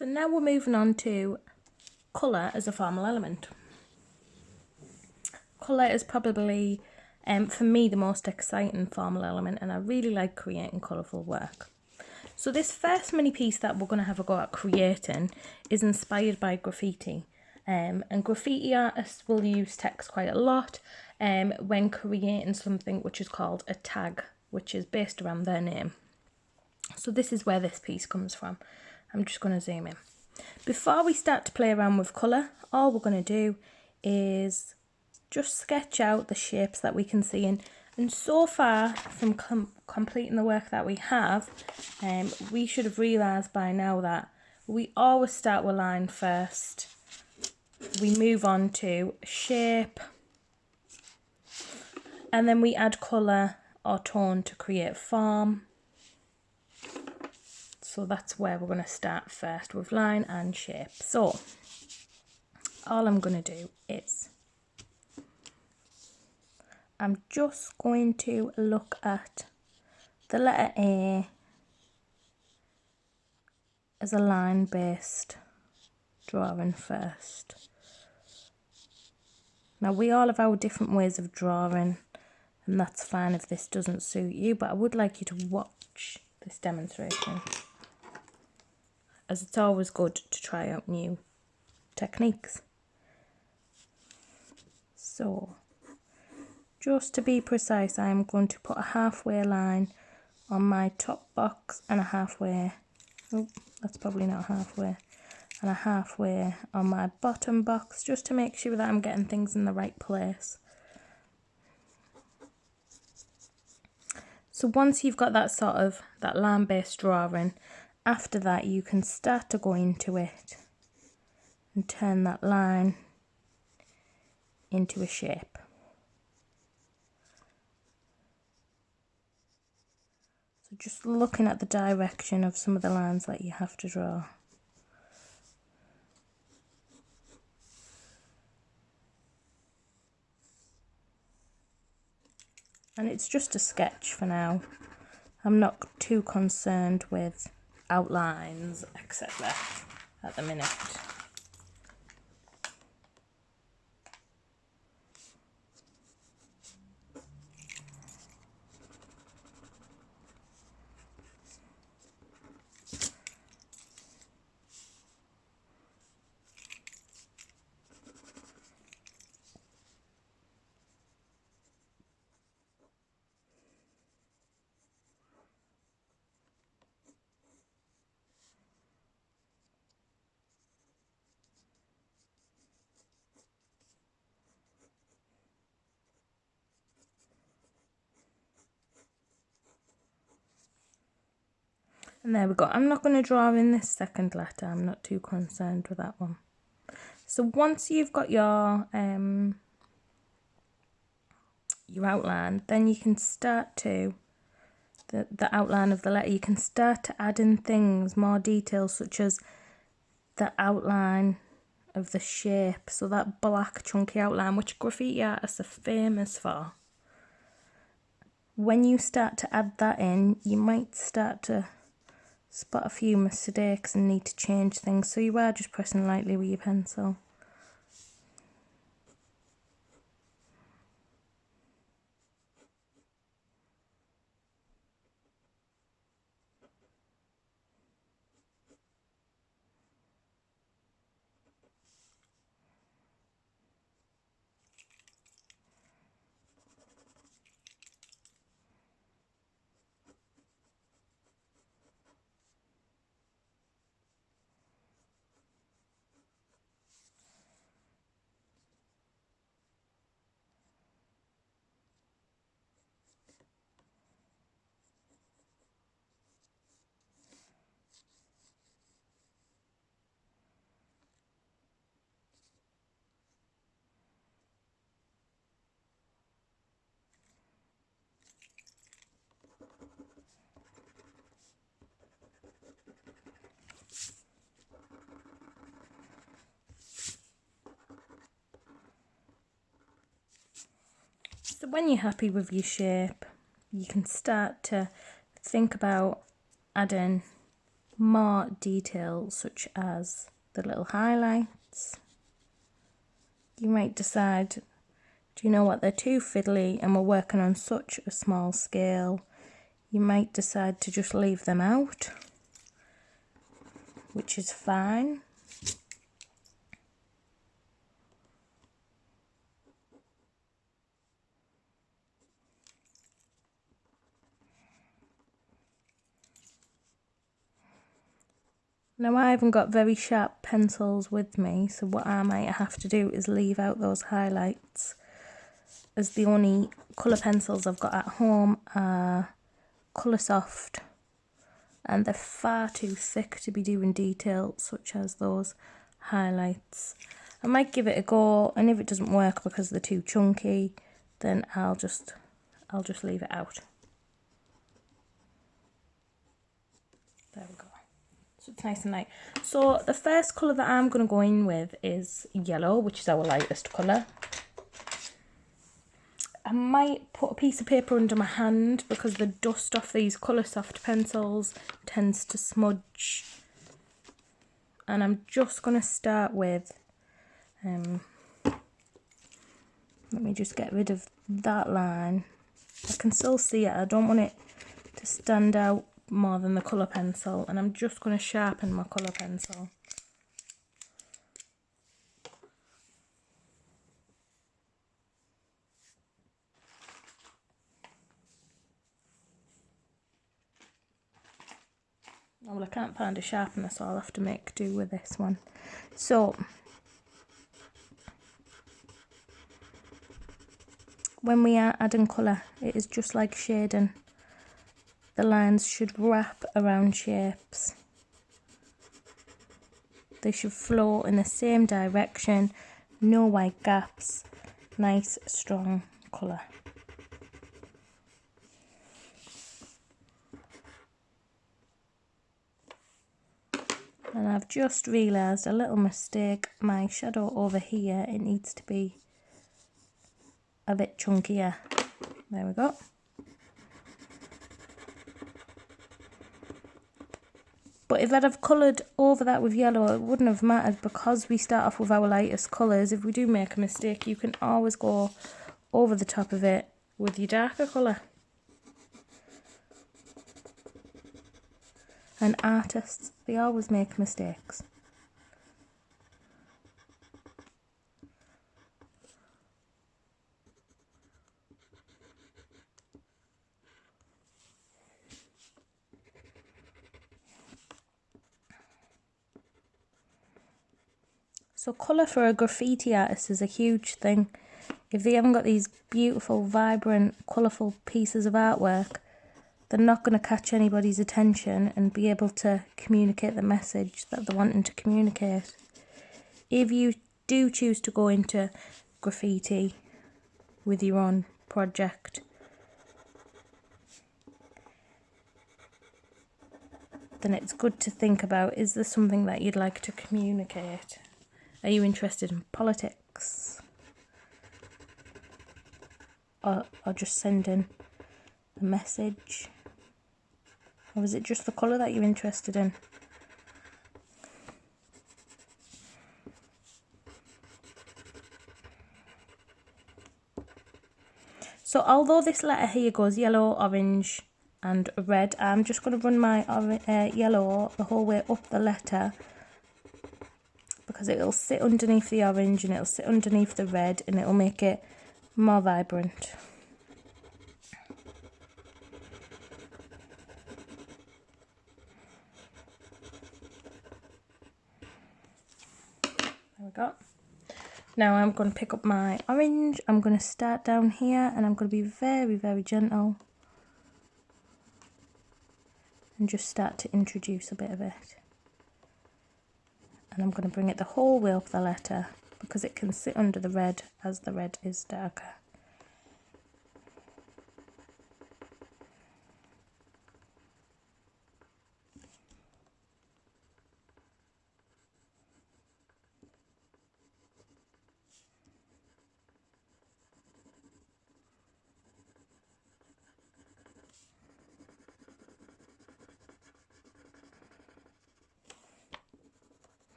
So now we're moving on to colour as a formal element. Colour is probably, for me, the most exciting formal element, and I really like creating colourful work. So this first mini piece that we're going to have a go at creating is inspired by graffiti. And graffiti artists will use text quite a lot when creating something which is called a tag, which is based around their name. So this is where this piece comes from. I'm just going to zoom in. Before we start to play around with colour, all we're going to do is just sketch out the shapes that we can see in. And so far from completing the work that we have, we should have realised by now that we always start with line first. We move on to shape, and then we add colour or tone to create form. So that's where we're going to start first, with line and shape. So all I'm going to do is I'm just going to look at the letter A as a line based drawing first. Now we all have our different ways of drawing, and that's fine if this doesn't suit you, but I would like you to watch this demonstration, as it's always good to try out new techniques. So just to be precise, I am going to put a halfway line on my top box and a halfway, oh, that's probably not halfway, and a halfway on my bottom box, just to make sure that I'm getting things in the right place. So once you've got that sort of, that line based drawing, after that you can start to go into it and turn that line into a shape. So just looking at the direction of some of the lines that you have to draw. And it's just a sketch for now. I'm not too concerned with outlines, etc. at the minute. And there we go. I'm not going to draw in this second letter. I'm not too concerned with that one. So once you've got your outline, then you can start to, the outline of the letter, you can start to add in things, more details, such as the outline of the shape. So that black chunky outline, which graffiti artists are famous for. When you start to add that in, you might start to spot a few mistakes and need to change things, so you are just pressing lightly with your pencil. So when you're happy with your shape, you can start to think about adding more detail, such as the little highlights. You might decide, do you know what, they're too fiddly and we're working on such a small scale. You might decide to just leave them out, which is fine. Now I haven't got very sharp pencils with me, so what I might have to do is leave out those highlights, as the only colour pencils I've got at home are Colour Soft, and they're far too thick to be doing detail such as those highlights. I might give it a go, and if it doesn't work because they're too chunky, then I'll just leave it out. There we go. So it's nice and light. So the first colour that I'm going to go in with is yellow, which is our lightest colour. I might put a piece of paper under my hand because the dust off these Colour Soft pencils tends to smudge. And I'm just going to start with, let me just get rid of that line. I can still see it, I don't want it to stand out more than the colour pencil, and I'm just going to sharpen my colour pencil. Oh, well, I can't find a sharpener, so I'll have to make do with this one. So when we are adding colour, it is just like shading. The lines should wrap around shapes. They should flow in the same direction, no white gaps, nice strong colour. And I've just realised a little mistake, my shadow over here, it needs to be a bit chunkier. There we go. But if I'd have coloured over that with yellow, it wouldn't have mattered because we start off with our lightest colours. If we do make a mistake, you can always go over the top of it with your darker colour. And artists, they always make mistakes. So colour for a graffiti artist is a huge thing. If they haven't got these beautiful, vibrant, colourful pieces of artwork, they're not going to catch anybody's attention and be able to communicate the message that they're wanting to communicate. If you do choose to go into graffiti with your own project, then it's good to think about, is there something that you'd like to communicate? Are you interested in politics? Or just sending a message? Or is it just the colour that you're interested in? So although this letter here goes yellow, orange and red, I'm just going to run my yellow the whole way up the letter, because it'll sit underneath the orange and it'll sit underneath the red and it'll make it more vibrant. There we go. Now I'm going to pick up my orange. I'm going to start down here and I'm going to be very, very gentle and just start to introduce a bit of it. And I'm going to bring it the whole way up the letter because it can sit under the red as the red is darker.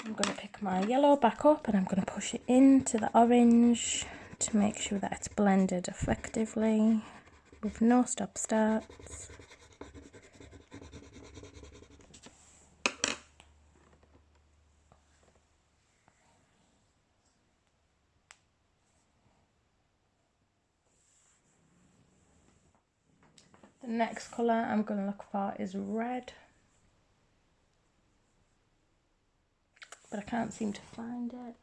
I'm going to pick my yellow back up and I'm going to push it into the orange to make sure that it's blended effectively with no stop starts. The next colour I'm going to look for is red, but I can't seem to find it.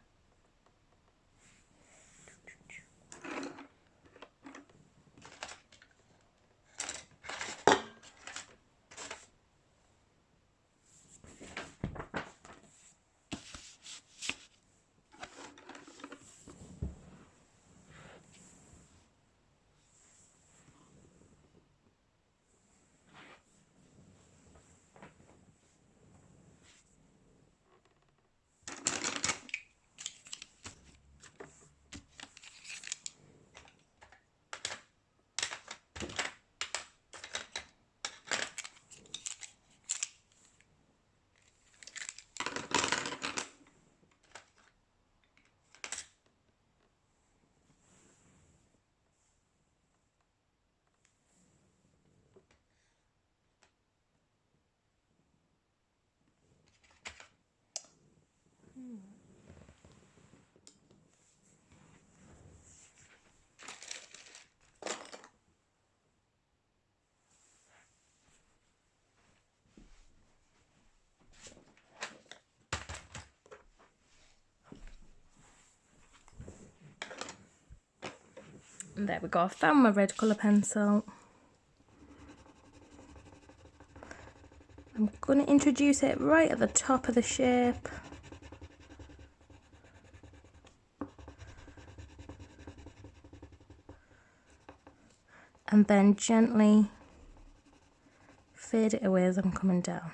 And there we go, I found my red colour pencil. I'm going to introduce it right at the top of the shape. And then gently fade it away as I'm coming down.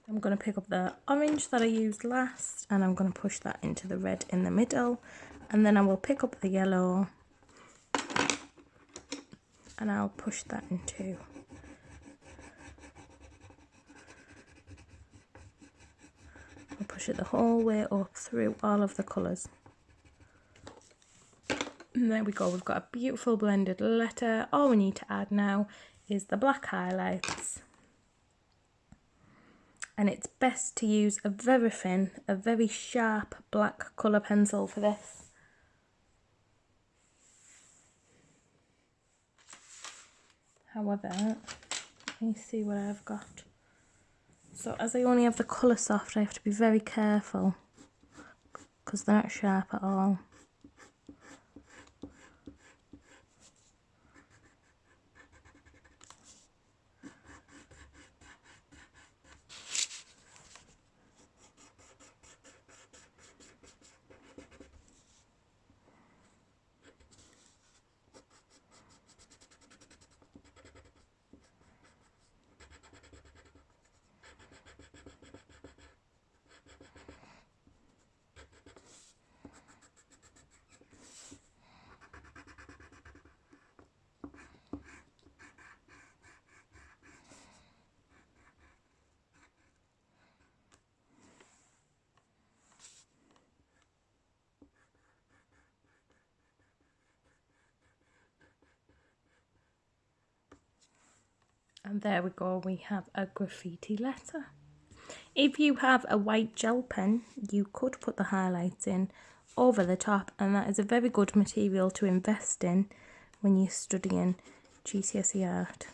I'm going to pick up the orange that I used last and I'm going to push that into the red in the middle, and then I will pick up the yellow and I'll push that into I'll push it the whole way up through all of the colours. And there we go, we've got a beautiful blended letter. All we need to add now is the black highlights. And it's best to use a very thin, a very sharp black colour pencil for this. However, let me see what I've got. So as I only have the colour soft, I have to be very careful because they're not sharp at all. And there we go, we have a graffiti letter. If you have a white gel pen, you could put the highlights in over the top, and that is a very good material to invest in when you're studying GCSE art.